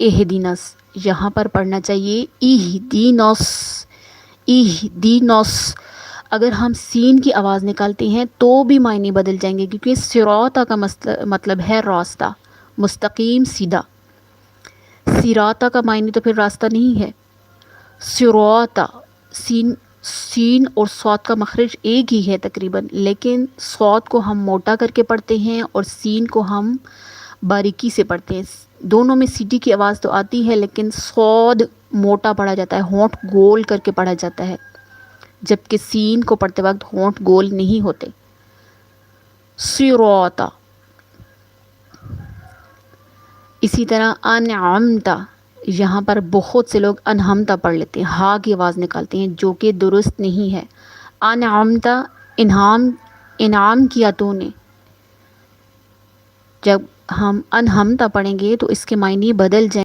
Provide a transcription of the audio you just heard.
اہدینس، یہاں پر پڑھنا چاہیے اہدینس، اہدینس۔ اگر ہم سین کی آواز نکالتے ہیں تو بھی معنی بدل جائیں گے، کیونکہ صراط کا مطلب ہے راستہ، مستقیم سیدھا۔ صراط کا معنی تو پھر راستہ نہیں ہے۔ صراط، سین اور صاد کا مخرج ایک ہی ہے تقریباً، لیکن صاد کو ہم موٹا کر کے پڑھتے ہیں اور سین کو ہم باریکی سے پڑھتے ہیں۔ دونوں میں سیٹی کی آواز تو آتی ہے، لیکن صاد موٹا پڑھا جاتا ہے، ہونٹ گول کر کے پڑھا جاتا ہے، جبکہ سین کو پڑھتے وقت ہونٹ گول نہیں ہوتے۔ صراط۔ اسی طرح انعمت، یہاں پر بہت سے لوگ انہمتا پڑھ لیتے ہیں، ہا کی آواز نکالتے ہیں، جو کہ درست نہیں ہے۔ انعمت، انعام کیا تو نے۔ جب ہم انہمتا پڑھیں گے تو اس کے معنی بدل جائیں